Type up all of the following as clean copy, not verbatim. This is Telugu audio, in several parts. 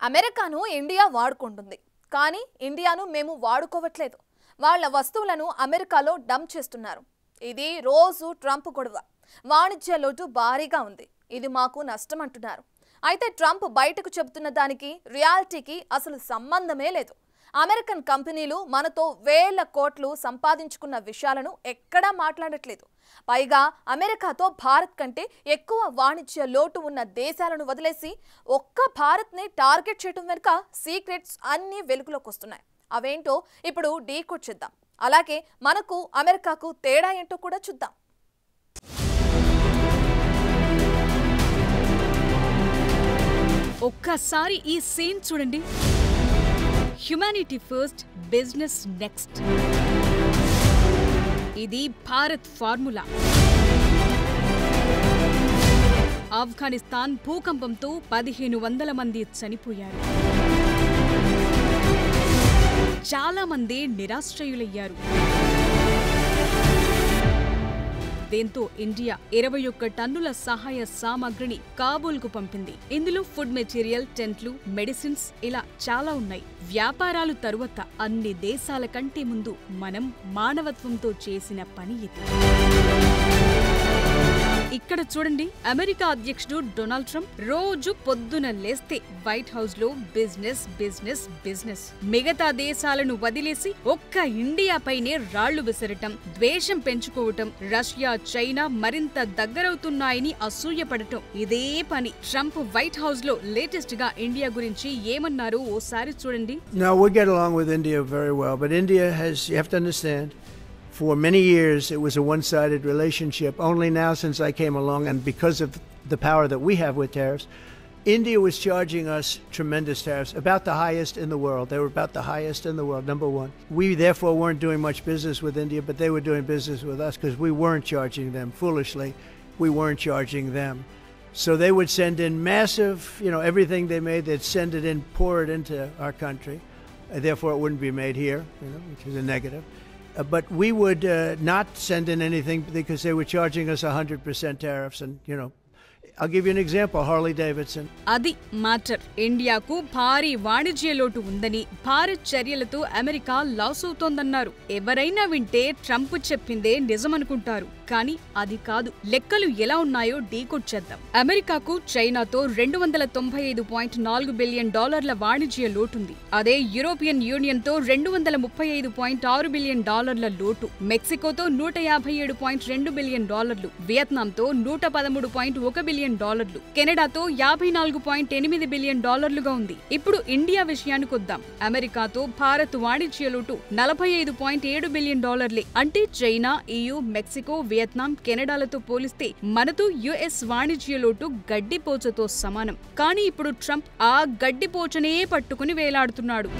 అమెరికాను ఇండియా వాడుకుంటుంది. కానీ ఇండియాను మేము వాడుకోవట్లేదు. వాళ్ళ వస్తువులను అమెరికాలో డంప్ చేస్తున్నారు. ఇది రోజు ట్రంప్ గొడవ. వాణిజ్య లోటు భారీగా ఉంది. ఇది మాకు నష్టం అంటున్నారు. అయితే ట్రంప్ బయటకు చెబుతున్న దానికి రియాలిటీకి అసలు సంబంధమే లేదు. అమెరికన్ కంపెనీలు మనతో వేల కోట్లు సంపాదించుకున్న విషయాలను ఎక్కడా మాట్లాడట్లేదు. పైగా అమెరికాతో భారత్ కంటే ఎక్కువ వాణిజ్య లోటు ఉన్న దేశాలను వదిలేసి ఒక్క భారత్ని టార్గెట్ చేయడం వెనుక సీక్రెట్స్ అన్నీ వెలుగులోకి వస్తున్నాయి. అవేంటో ఇప్పుడు డీకోడ్ చేద్దాం. అలాగే మనకు అమెరికాకు తేడా ఏంటో కూడా చూద్దాం. ఒక్కసారి ఈ సీన్ చూడండి. Humanity first, business next. ఇది భారత్ ఫార్ములా. ఆఫ్ఘనిస్తాన్ భూకంపంతో 1500 మంది చనిపోయారు. చాలా మంది నిరాశ్రయులయ్యారు. దీంతో ఇండియా 21 టన్నుల సహాయ సామాగ్రిని కాబూల్కు పంపింది. ఇందులో ఫుడ్ మెటీరియల్, టెంట్లు, మెడిసిన్స్ ఇలా చాలా ఉన్నాయి. వ్యాపారాలు తరువాత అన్ని దేశాల కంటే ముందు మనం మానవత్వంతో చేసిన పని ఇది. ఇక్కడ చూడండి, అమెరికా అధ్యక్షుడు డొనాల్డ్ ట్రంప్ రోజు పొద్దున లేస్తే వైట్ హౌస్ లో బిజినెస్ బిజినెస్ బిజినెస్. మిగతా దేశాలను వదిలేసి ఒక్క ఇండియాపైనే రాళ్లు విసరటం, ద్వేషం పెంచుకోవటం, రష్యా, చైనా మరింత దగ్గరవుతున్నాయని అసూయపడటం ఇదే పని. ట్రంప్ వైట్ హౌస్ లో లేటెస్ట్ గా ఇండియా గురించి ఏమన్నారో ఓసారి చూడండి. No, we get along with India very well, but India has, you have to understand, for many years, it was a one-sided relationship. Only now, since I came along, and because of the power that we have with tariffs, India was charging us tremendous tariffs, about the highest in the world. They were about the highest in the world, number one. We therefore weren't doing much business with India, but they were doing business with us because we weren't charging them. Foolishly, we weren't charging them. So they would send in massive, everything they made, they'd send it in, pour it into our country. Therefore, it wouldn't be made here, which is a negative. But we would not send in anything because they were charging us 100% tariffs. And, I'll give you an example, Harley Davidson. అది మ్యాటర్. ఇండియాకు భారీ వాణిజ్య లోటు ఉందని, భారత్ చర్యలతో అమెరికా లాస్ అవుతోందన్నారు. ఎవరైనా వింటే ట్రంప్ చెప్పిందే నిజమనుకుంటారు. కానీ అది కాదు. లెక్కలు ఎలా ఉన్నాయో డీకోడ్ చేద్దాం. అమెరికాకు చైనాతో $295.4 బిలియన్ వాణిజ్య లోటుంది. అదే యూరోపియన్ యూనియన్ తో $235.6 బిలియన్ లోటు, మెక్సికోతో $157.2 బిలియన్, వియత్నాంతో $113.1 బిలియన్, కెనడాతో $54.8 బిలియన్ ఉంది. ఇప్పుడు ఇండియా విషయానికొద్దాం. అమెరికాతో భారత్ వాణిజ్య లోటు $45.7 బిలియన్. అంటే చైనా, EU, మెక్సికో, వియత్నాం, కెనడాలతో పోలిస్తే మనతో యుఎస్ వాణిజ్య లోటు గడ్డిపోచతో సమానం. కానీ ఇప్పుడు ట్రంప్ ఆ గడ్డిపోచనే పట్టుకుని వేలాడుతున్నాడు.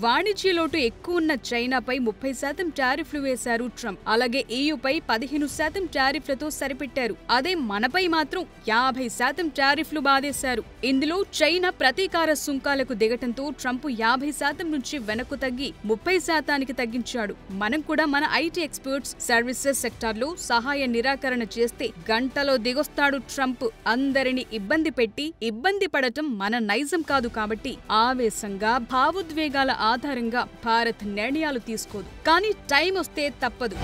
వాణిజ్య లోటు ఎక్కువ ఉన్న చైనాపై 30% టారిఫ్లు వేశారు ట్రంప్. అలాగే EUపై 15% టారిఫ్లతో సరిపెట్టారు. అదే మనపై మాత్రం 50% టారిఫ్లు బాధేశారు. ఇందులో చైనా ప్రతీకార సుంకాలకు దిగటంతో ట్రంప్ 50% నుంచి వెనక్కు తగ్గి 30%కి తగ్గించాడు. మనం కూడా మన IT ఎక్స్పర్ట్స్, సర్వీసెస్ సెక్టార్లో సహాయ నిరాకరణ చేస్తే గంటలో దిగొస్తాడు ట్రంప్. అందరిని ఇబ్బంది పెట్టి ఇబ్బంది పడటం మన నైజం కాదు. కాబట్టి ఆవేశంగా, భావోద్వేగాల ఆధారంగా భారత్ నిర్ణయాలు తీసుకోదు. కానీ టైం వస్తే తప్పదు.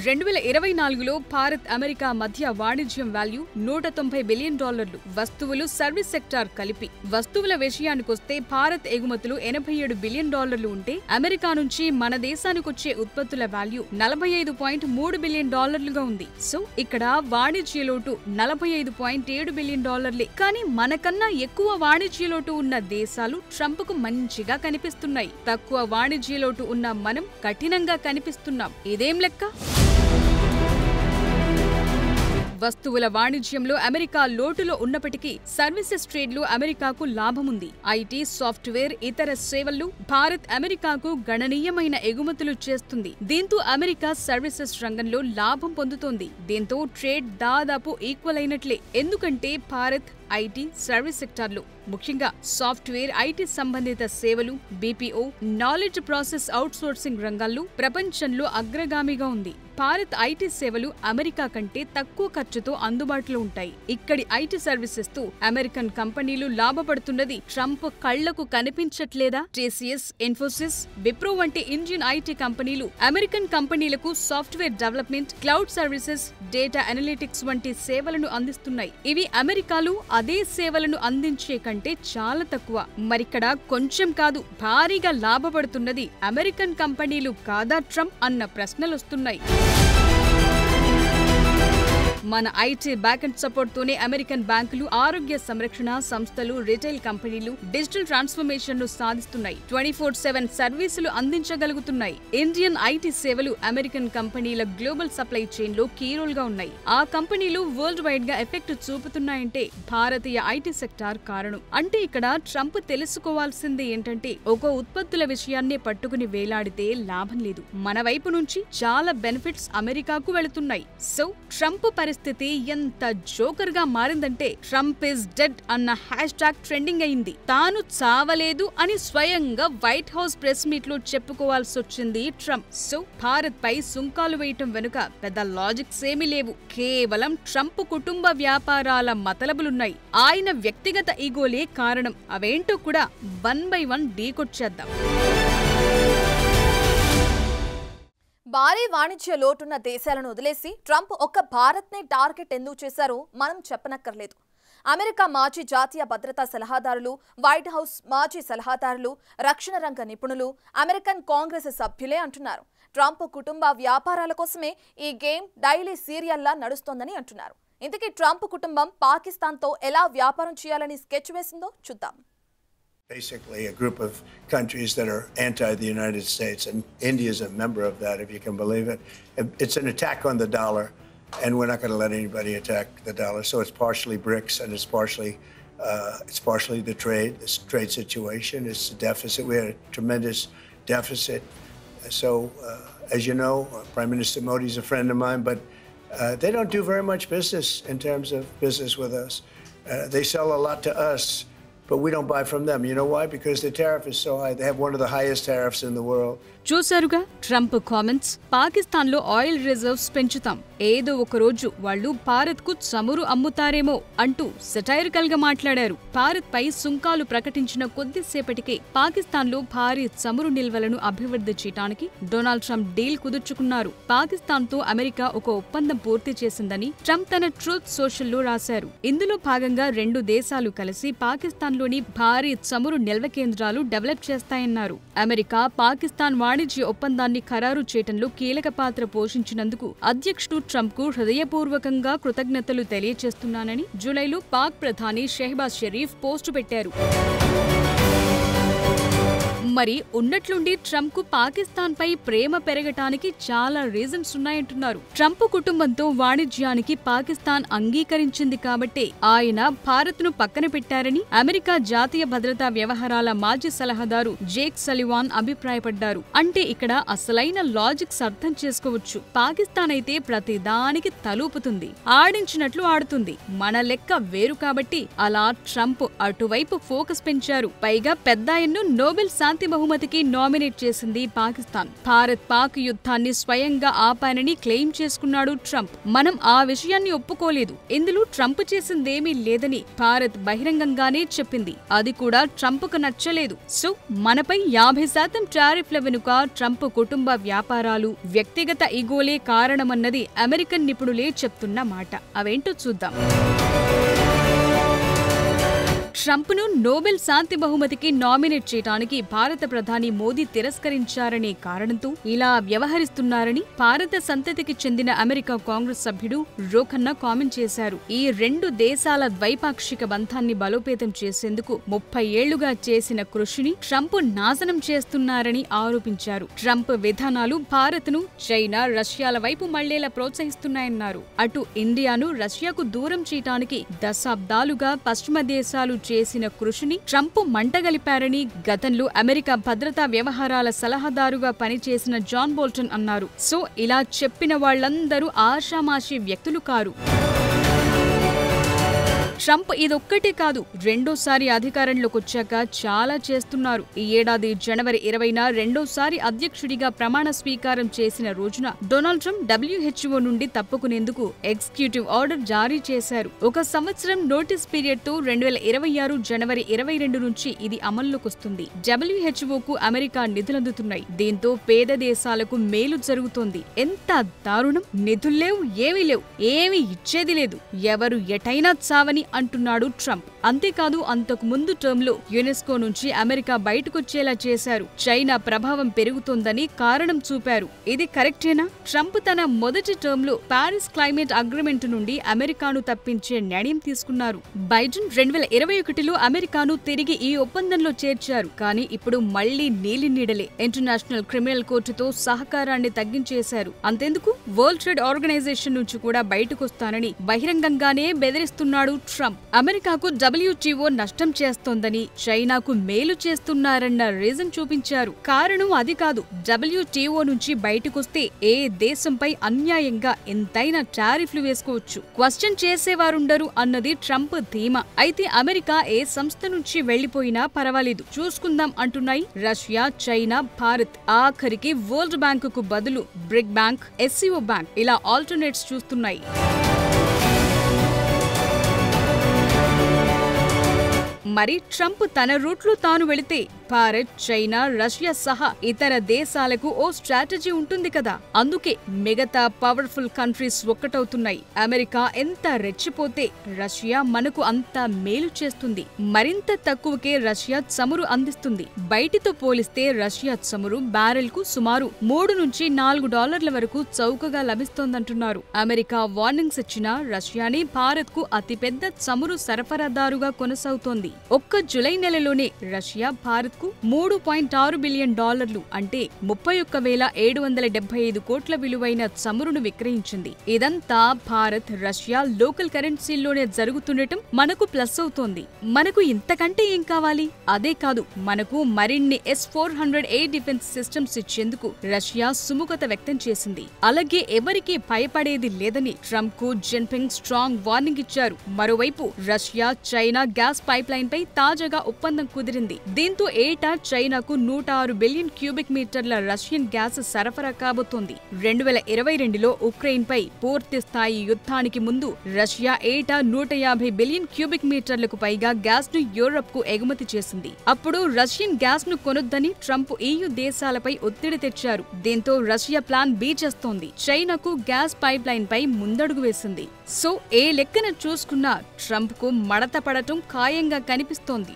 2024లో భారత్ అమెరికా మధ్య వాణిజ్యం వాల్యూ $190 బిలియన్. వస్తువులు, సర్వీస్ సెక్టార్ కలిపి. వస్తువుల విషయానికొస్తే భారత్ ఎగుమతులు $87 బిలియన్ ఉంటే అమెరికా నుంచి మన దేశానికొచ్చే ఉత్పత్తుల వాల్యూ $45.3 బిలియన్ ఉంది. సో ఇక్కడ వాణిజ్య లోటు $45.7 బిలియన్. కానీ మనకన్నా ఎక్కువ వాణిజ్య లోటు ఉన్న దేశాలు ట్రంప్ కు మంచిగా కనిపిస్తున్నాయి. తక్కువ వాణిజ్య లోటు ఉన్న మనం కఠినంగా కనిపిస్తున్నాం. ఇదేం లెక్క? వస్తువుల వాణిజ్యంలో అమెరికా లోటులో ఉన్నప్పటికీ సర్వీసెస్ ట్రేడ్లో అమెరికాకు లాభముంది. IT, సాఫ్ట్వేర్, ఇతర సేవల్లో భారత్ అమెరికాకు గణనీయమైన ఎగుమతులు చేస్తుంది. దీంతో అమెరికా సర్వీసెస్ రంగంలో లాభం పొందుతోంది. దీంతో ట్రేడ్ దాదాపు ఈక్వల్ అయినట్లే. ఎందుకంటే భారత్ IT, సర్వీస్ సెక్టార్లో ముఖ్యంగా సాఫ్ట్వేర్, IT సంబంధిత సేవలు, BPO, నాలెడ్జ్ ప్రాసెస్ అవుట్సోర్సింగ్ రంగాల్లో ప్రపంచంలో అగ్రగామిగా ఉంది. భారత్ ఐటీ సేవలు అమెరికా కంటే తక్కువ ఖర్చుతో అందుబాటులో ఉంటాయి. ఇక్కడి ఐటీ సర్వీసెస్ తో అమెరికన్ కంపెనీలు లాభపడుతున్నది ట్రంప్ కళ్లకు కనిపించట్లేదా? TCS, ఇన్ఫోసిస్, విప్రో వంటి ఇండియన్ ఐటీ కంపెనీలు అమెరికన్ కంపెనీలకు software development, cloud services, data analytics వంటి సేవలను అందిస్తున్నాయి. ఇవి అమెరికాలో అదే సేవలను అందించే కంటే చాలా తక్కువ. మరిక్కడ కొంచెం కాదు, భారీగా లాభపడుతున్నది అమెరికన్ కంపెనీలు కాదా ట్రంప్ అన్న ప్రశ్నలొస్తున్నాయి. మన ఐటీ బ్యాకెండ్ సపోర్ట్ తోనే అమెరికన్ బ్యాంకులు, ఆరోగ్య సంరక్షణ సంస్థలు, రిటైల్ కంపెనీలు డిజిటల్ ట్రాన్స్ఫర్మేషన్ ను సాధిస్తున్నాయి. 24/7 సర్వీసులు అందించగలుగుతున్నాయి. ఇండియన్ ఐటీ సేవలు అమెరికన్ కంపెనీల గ్లోబల్ సప్లై చైన్ లో కీ రోల్ గా ఉన్నాయి. ఆ కంపెనీలు వరల్డ్ వైడ్ గా ఎఫెక్ట్ చూపుతున్నాయంటే భారతీయ ఐటీ సెక్టార్ కారణం. అంటే ఇక్కడ ట్రంప్ తెలుసుకోవాల్సింది ఏంటంటే, ఒక ఉత్పత్తుల విషయాన్నే పట్టుకుని వేలాడితే లాభం లేదు. మన వైపు నుంచి చాలా బెనిఫిట్స్ అమెరికాకు వెళుతున్నాయి. సో ట్రంప్ పరిస్థితి ఎంత జోకర్ గా మారిందంటే, ట్రంప్ ఇస్ డెడ్ అన్న హ్యాష్ ట్యాగ్ ట్రెండింగ్ అయింది. తాను చావలేదు అని స్వయంగా వైట్ హౌస్ ప్రెస్ మీట్ లో చెప్పుకోవాల్సి వచ్చింది ట్రంప్. సో భారత్ పై సుంకాలు వేయటం వెనుక పెద్ద లాజిక్స్ ఏమీ లేవు. కేవలం ట్రంప్ కుటుంబ వ్యాపారాల మతలబులున్నాయి. ఆయన వ్యక్తిగత ఈగోలే కారణం. అవేంటో కూడా 1 by 1 డీకొచ్చేద్దాం. భారీ వాణిజ్య లోటున్న దేశాలను వదిలేసి ట్రంప్ ఒక్క భారత్నే టార్గెట్ ఎందుకు చేశారో మనం చెప్పనక్కర్లేదు. అమెరికా మాజీ జాతీయ భద్రతా సలహాదారులు, వైట్ హౌస్ మాజీ సలహాదారులు, రక్షణ రంగ నిపుణులు, అమెరికన్ కాంగ్రెస్ సభ్యులే అంటున్నారు. ట్రంప్ కుటుంబ వ్యాపారాల కోసమే ఈ గేమ్ డైలీ సీరియల్లా నడుస్తోందని అంటున్నారు. ఇంతకీ ట్రంప్ కుటుంబం పాకిస్తాన్తో ఎలా వ్యాపారం చేయాలని స్కెచ్ వేసిందో చూద్దాం. Basically, a group of countries that are anti the United States, and India is a member of that, if you can believe it. It's an attack on the dollar, and we're not going to let anybody attack the dollar. So it's partially BRICS, and it's partially the trade situation. It's the deficit. We had a tremendous deficit. So, as you know, Prime Minister Modi is a friend of mine, but they don't do very much business in terms of business with us. They sell a lot to us, but we don't buy from them. You know why? Because the tariff is so high. They have one of the highest tariffs in the world. చూసారుగా ట్రంప్ కామెంట్స్. పాకిస్తాన్లో ఆయిల్ రిజర్వ్స్ పెంచుతాం, ఏదో ఒక రోజు వాళ్ళు భారత్ కు చమురు అమ్ముతారేమో అంటూ సెటైరికల్ గా మాట్లాడారు. భారత్ పై సుంకాలు ప్రకటించిన కొద్దిసేపటికే పాకిస్తాన్లో భారీ చమురు నిల్వలను అభివృద్ధి చేయడానికి డొనాల్డ్ ట్రంప్ డీల్ కుదుర్చుకున్నారు. పాకిస్తాన్తో అమెరికా ఒక ఒప్పందం పూర్తి చేసిందని ట్రంప్ తన ట్రూత్ సోషల్లో రాశారు. ఇందులో భాగంగా 2 దేశాలు కలిసి పాకిస్తాన్లోని భారీ చమురు నిల్వ కేంద్రాలు డెవలప్ చేస్తాయన్నారు. అమెరికా పాకిస్తాన్ వాణిజ్య ఒప్పందాన్ని ఖరారు చేయటంలో కీలక పాత్ర పోషించినందుకు అధ్యక్షుడు ట్రంప్ కు హృదయపూర్వకంగా కృతజ్ఞతలు తెలియజేస్తున్నానని జూలైలో పాక్ ప్రధాని షెహబాజ్ షరీఫ్ పోస్టు పెట్టారు. మరి ఉన్నట్లుండి ట్రంప్ కు పాకిస్తాన్ పై ప్రేమ పెరగటానికి చాలా రీజన్స్ ఉన్నాయంటున్నారు. ట్రంప్ కుటుంబంతో వాణిజ్యానికి పాకిస్తాన్ అంగీకరించింది కాబట్టే ఆయన భారత్ ను పక్కన పెట్టారని అమెరికా జాతీయ భద్రతా వ్యవహారాల మాజీ సలహాదారు జేక్ సలివాన్ అభిప్రాయపడ్డారు. అంటే ఇక్కడ అసలైన లాజిక్స్ అర్థం చేసుకోవచ్చు. పాకిస్తాన్ అయితే ప్రతిదానికి తలూపుతుంది, ఆడించినట్లు ఆడుతుంది. మన లెక్క వేరు కాబట్టి అలా ట్రంప్ అటువైపు ఫోకస్ పెంచారు. పైగా పెద్దాయన్ను నోబెల్ శాంతి బహుమతికి నామినేట్ చేసింది పాకిస్తాన్. భారత్ పాక్ యుద్ధాన్ని స్వయంగా ఆపానని క్లెయిమ్ చేసుకున్నాడు ట్రంప్. మనం ఆ విషయాన్ని ఒప్పుకోలేదు. ఇందులో ట్రంప్ చేసిందేమీ లేదని భారత్ బహిరంగంగానే చెప్పింది. అది కూడా ట్రంప్ కు నచ్చలేదు. సో మనపై 50% టారిఫ్ల వెనుక ట్రంప్ కుటుంబ వ్యాపారాలు, వ్యక్తిగత ఈగోలే కారణమన్నది అమెరికన్ నిపుణులే చెప్తున్న మాట. అవేంటో చూద్దాం. ట్రంప్ను నోబెల్ శాంతి బహుమతికి నామినేట్ చేయడానికి భారత ప్రధాని మోదీ తిరస్కరించారనే కారణంతో ఇలా వ్యవహరిస్తున్నారని భారత సంతతికి చెందిన అమెరికా కాంగ్రెస్ సభ్యుడు రోఖన్నా కామెంట్ చేశారు. ఈ 2 దేశాల ద్వైపాక్షిక బంధాన్ని బలోపేతం చేసేందుకు 30 ఏళ్లుగా చేసిన కృషిని ట్రంప్ నాశనం చేస్తున్నారని ఆరోపించారు. ట్రంప్ విధానాలు భారత్ను చైనా, రష్యాల వైపు మళ్లేలా ప్రోత్సహిస్తున్నాయన్నారు. అటు ఇండియాను రష్యాకు దూరం చేయడానికి దశాబ్దాలుగా పశ్చిమ దేశాలు చేసిన కృషిని ట్రంప్ మంటగలిపారని గతంలో అమెరికా భద్రతా వ్యవహారాల సలహాదారుగా పనిచేసిన జాన్ బోల్టన్ అన్నారు. సో ఇలా చెప్పిన వాళ్లందరూ ఆషామాషి వ్యక్తులు కారు. ట్రంప్ ఇదొక్కటే కాదు, రెండోసారి అధికారంలోకి వచ్చాక చాలా చేస్తున్నారు. ఈ ఏడాది జనవరి 20న రెండోసారి అధ్యక్షుడిగా ప్రమాణ స్వీకారం చేసిన రోజున డొనాల్డ్ ట్రంప్ WHO నుండి తప్పుకునేందుకు ఎగ్జిక్యూటివ్ ఆర్డర్ జారీ చేశారు. 1 సంవత్సరం నోటీస్ పీరియడ్ తో 2026 జనవరి 22 నుంచి ఇది అమల్లోకొస్తుంది. WHOకు అమెరికా నిధులందుతున్నాయి. దీంతో పేద దేశాలకు మేలు జరుగుతోంది. ఎంత దారుణం! నిధుల్లేవు, ఏమీ లేవు, ఏమీ ఇచ్చేది లేదు, ఎవరు ఎటైనా చావని అంటున్నాడు ట్రంప్. అంతేకాదు, అంతకు ముందు టర్మ్ లో యునెస్కో నుంచి అమెరికా బయటకొచ్చేలా చేశారు. చైనా ప్రభావం పెరుగుతోందని కారణం చూపారు. ఇది కరెక్టేనా? ట్రంప్ తన మొదటి టర్మ్ లో పారిస్ క్లైమేట్ అగ్రిమెంట్ నుండి అమెరికాను తప్పించే నిర్ణయం తీసుకున్నారు. బైడెన్ 2021లో అమెరికాను తిరిగి ఈ ఒప్పందంలో చేర్చారు. కానీ ఇప్పుడు మళ్లీ నీలి నీడలే. ఇంటర్నేషనల్ క్రిమినల్ కోర్టుతో సహకారాన్ని తగ్గించేశారు. అంతెందుకు, వరల్డ్ ట్రేడ్ ఆర్గనైజేషన్ నుంచి కూడా బయటకొస్తానని బహిరంగంగానే బెదిరిస్తున్నాడు ట్రంప్. అమెరికాకు WTO నష్టం చేస్తోందని, చైనాకు మేలు చేస్తున్నారన్న రీజన్ చూపించారు. కారణం అది కాదు. WTO నుంచి బయటకొస్తే ఏ దేశంపై అన్యాయంగా ఎంతైనా టారిఫ్లు వేసుకోవచ్చు, క్వశ్చన్ చేసేవారుండరు అన్నది ట్రంప్ ధీమా. అయితే అమెరికా ఏ సంస్థ నుంచి వెళ్లిపోయినా పర్వాలేదు, చూసుకుందాం అంటున్నాయి రష్యా, చైనా, భారత్. ఆఖరికి వరల్డ్ బ్యాంక్ కు బదులు బ్రిక్ బ్యాంక్, SCO బ్యాంక్ ఇలా ఆల్టర్నేట్స్ చూస్తున్నాయి. మరి ట్రంప్ తన రూట్లో తాను వెళితే భారత్, చైనా, రష్యా సహా ఇతర దేశాలకు ఓ స్ట్రాటజీ ఉంటుంది కదా. అందుకే మిగతా పవర్ఫుల్ కంట్రీస్ ఒక్కటవుతున్నాయి. అమెరికా ఎంత రెచ్చిపోతే రష్యా మనకు అంత మేలు చేస్తుంది. మరింత తక్కువకే రష్యా చమురు అందిస్తుంది. బయటితో పోలిస్తే రష్యా చమురు బ్యారెల్ కు సుమారు $3 నుంచి $4 వరకు చౌకగా లభిస్తోందంటున్నారు. అమెరికా వార్నింగ్స్ ఇచ్చినా రష్యాని భారత్ కు అతిపెద్ద చమురు సరఫరాదారుగా కొనసాగుతోంది. ఒక్క జులై నెలలోనే రష్యా భారత్ కు $3.6 బిలియన్ అంటే 31,775 కోట్ల విలువైన చమురును విక్రయించింది. ఇదంతా భారత్, రష్యా లోకల్ కరెన్సీల్లోనే జరుగుతుండటం మనకు ప్లస్ అవుతోంది. మనకు ఇంతకంటే ఏం కావాలి? అదే కాదు, మనకు మరిన్ని S-400A డిఫెన్స్ సిస్టమ్స్ ఇచ్చేందుకు రష్యా సుముఖత వ్యక్తం చేసింది. అలాగే ఎవరికీ భయపడేది లేదని ట్రంప్ కు జిన్పింగ్ స్ట్రాంగ్ వార్నింగ్ ఇచ్చారు. మరోవైపు రష్యా, చైనా గ్యాస్ పైప్ లైన్ పై తాజాగా ఒప్పందం కుదిరింది. దీంతో ఏటా చైనాకు 106 బిలియన్ క్యూబిక్ మీటర్ల రష్యన్ గ్యాస్ సరఫరా కాబోతోంది. 2022లో ఉక్రెయిన్ పై పూర్తి స్థాయి యుద్ధానికి ముందు రష్యా ఏటా 150 బిలియన్ క్యూబిక్ మీటర్లకు పైగా గ్యాస్ ను యూరప్ కు ఎగుమతి చేసింది. అప్పుడు రష్యన్ గ్యాస్ ను కొనొద్దని ట్రంప్ EU దేశాలపై ఒత్తిడి తెచ్చారు. దీంతో రష్యా ప్లాన్ బి చేస్తోంది. చైనాకు గ్యాస్ పైప్ లైన్ పై ముందడుగు వేసింది. సో ఏ లెక్కన చూసుకున్నా ట్రంప్ కు మడత పడటం ఖాయంగా కనిపిస్తోంది.